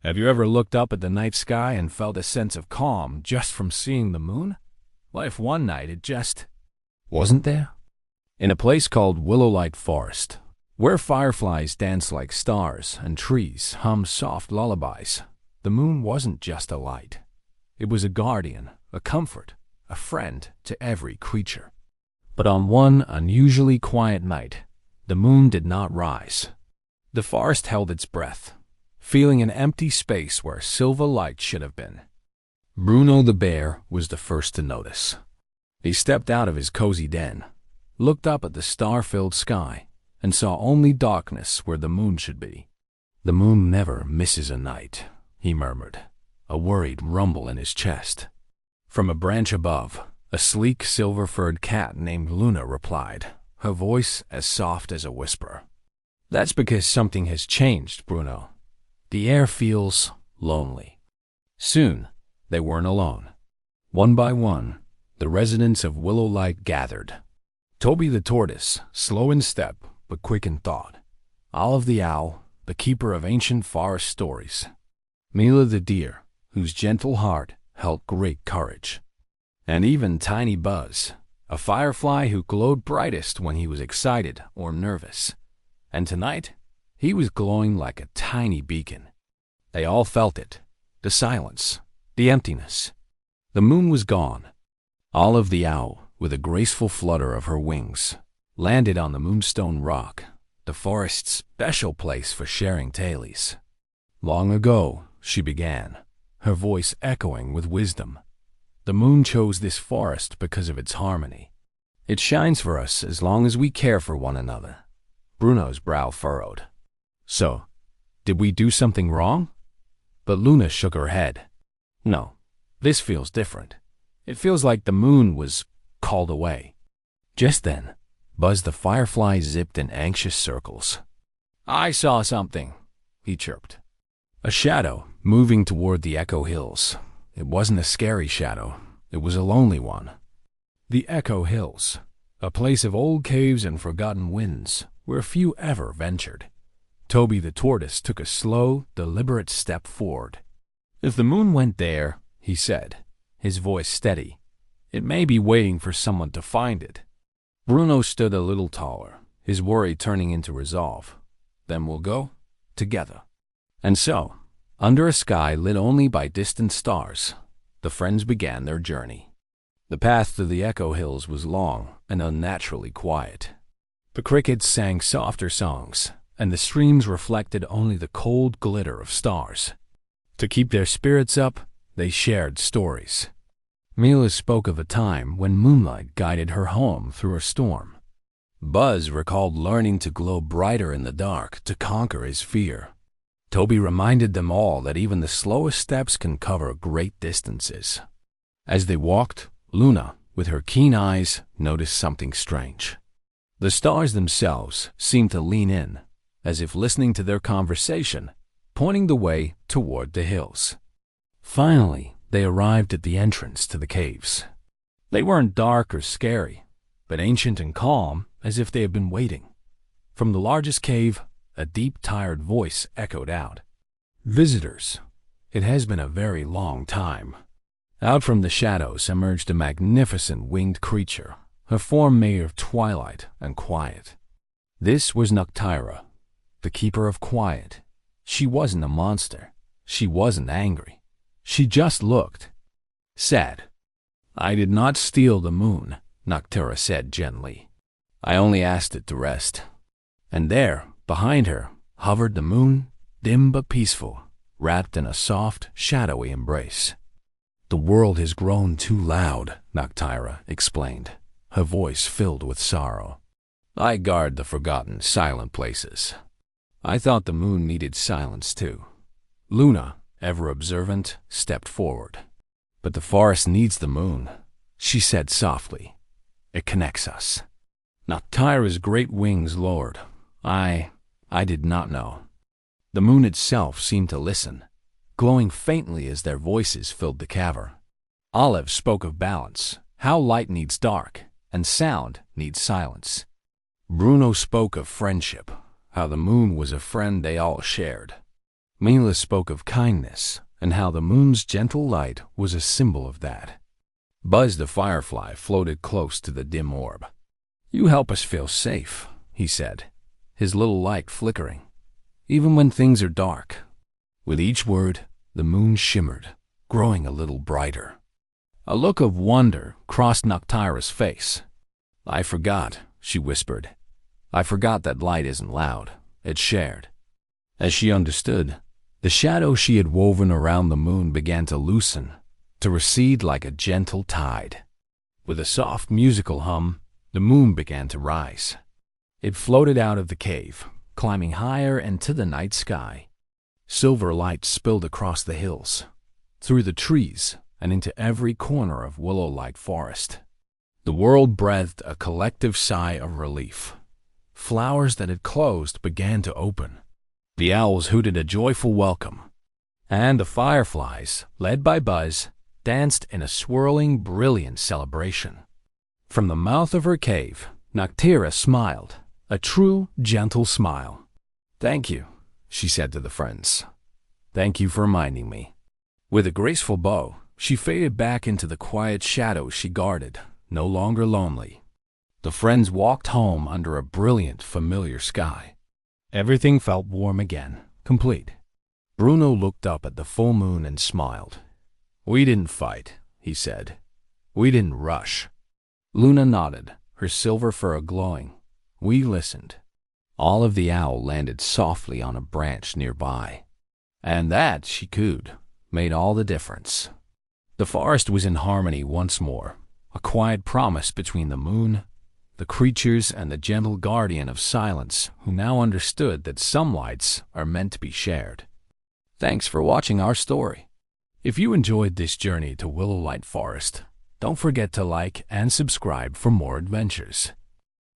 Have you ever looked up at the night sky and felt a sense of calm just from seeing the moon? What if one night it just wasn't there? In a place called Willowlight Forest, where fireflies dance like stars and trees hum soft lullabies, the moon wasn't just a light. It was a guardian, a comfort, a friend to every creature. But on one unusually quiet night, the moon did not rise. The forest held its breath, feeling an empty space where silver light should have been. Bruno the bear was the first to notice. He stepped out of his cozy den, looked up at the star-filled sky, and saw only darkness where the moon should be. "The moon never misses a night," he murmured, a worried rumble in his chest. From a branch above, a sleek silver-furred cat named Luna replied, her voice as soft as a whisper. "That's because something has changed, Bruno. The air feels lonely." Soon, they weren't alone. One by one, the residents of Willowlight gathered. Toby the tortoise, slow in step but quick in thought. Olive the owl, the keeper of ancient forest stories. Mila the deer, whose gentle heart held great courage. And even Tiny Buzz, a firefly who glowed brightest when he was excited or nervous. And tonight, he was glowing like a tiny beacon. They all felt it, the silence, the emptiness. The moon was gone. Olive the owl, with a graceful flutter of her wings, landed on the Moonstone Rock, the forest's special place for sharing tales. "Long ago," she began, her voice echoing with wisdom, "the moon chose this forest because of its harmony. It shines for us as long as we care for one another." Bruno's brow furrowed. "So, did we do something wrong?" But Luna shook her head. "No, this feels different. It feels like the moon was called away." Just then, Buzz the firefly zipped in anxious circles. "I saw something," he chirped. A shadow moving toward the Echo Hills. It wasn't a scary shadow. It was a lonely one. The Echo Hills, a place of old caves and forgotten winds, where few ever ventured. Toby the tortoise took a slow, deliberate step forward. "If the moon went there," he said, his voice steady, "it may be waiting for someone to find it." Bruno stood a little taller, his worry turning into resolve. "Then we'll go together." And so, under a sky lit only by distant stars, the friends began their journey. The path to the Echo Hills was long and unnaturally quiet. The crickets sang softer songs, and the streams reflected only the cold glitter of stars. To keep their spirits up, they shared stories. Mila spoke of a time when moonlight guided her home through a storm. Buzz recalled learning to glow brighter in the dark to conquer his fear. Toby reminded them all that even the slowest steps can cover great distances. As they walked, Luna, with her keen eyes, noticed something strange. The stars themselves seemed to lean in, as if listening to their conversation, pointing the way toward the hills. Finally, they arrived at the entrance to the caves. They weren't dark or scary, but ancient and calm, as if they had been waiting. From the largest cave, a deep, tired voice echoed out. "Visitors, it has been a very long time." Out from the shadows emerged a magnificent winged creature, her form made of twilight and quiet. This was Noctira, the keeper of quiet. She wasn't a monster. She wasn't angry. She just looked sad. "I did not steal the moon," Noctira said gently. "I only asked it to rest." And there, behind her, hovered the moon, dim but peaceful, wrapped in a soft, shadowy embrace. "The world has grown too loud," Noctira explained, her voice filled with sorrow. "I guard the forgotten, silent places." I thought the moon needed silence too. Luna, ever observant, stepped forward. "But the forest needs the moon," she said softly. "It connects us." Noctira's great wings lowered. I did not know. The moon itself seemed to listen, glowing faintly as their voices filled the cavern. Olive spoke of balance, how light needs dark, and sound needs silence. Bruno spoke of friendship, how the moon was a friend they all shared. Mila spoke of kindness and how the moon's gentle light was a symbol of that. Buzz the firefly floated close to the dim orb. "You help us feel safe," he said, his little light flickering, "even when things are dark." With each word, the moon shimmered, growing a little brighter. A look of wonder crossed Noctira's face. "I forgot," she whispered. "I forgot that light isn't loud, it's shared." As she understood, the shadow she had woven around the moon began to loosen, to recede like a gentle tide. With a soft musical hum, the moon began to rise. It floated out of the cave, climbing higher into the night sky. Silver light spilled across the hills, through the trees, and into every corner of willow-like forest. The world breathed a collective sigh of relief. Flowers that had closed began to open. The owls hooted a joyful welcome, and the fireflies, led by Buzz, danced in a swirling, brilliant celebration. From the mouth of her cave, Noctira smiled, a true, gentle smile. "Thank you," she said to the friends. "Thank you for reminding me." With a graceful bow, she faded back into the quiet shadows she guarded, no longer lonely. The friends walked home under a brilliant, familiar sky. Everything felt warm again, complete. Bruno looked up at the full moon and smiled. "We didn't fight," he said. "We didn't rush." Luna nodded, her silver fur glowing. "We listened." All of the owl landed softly on a branch nearby. And that, she cooed, made all the difference. The forest was in harmony once more, a quiet promise between the moon, the creatures, and the gentle guardian of silence who now understood that some lights are meant to be shared. Thanks for watching our story. If you enjoyed this journey to Willow Light Forest, don't forget to like and subscribe for more adventures.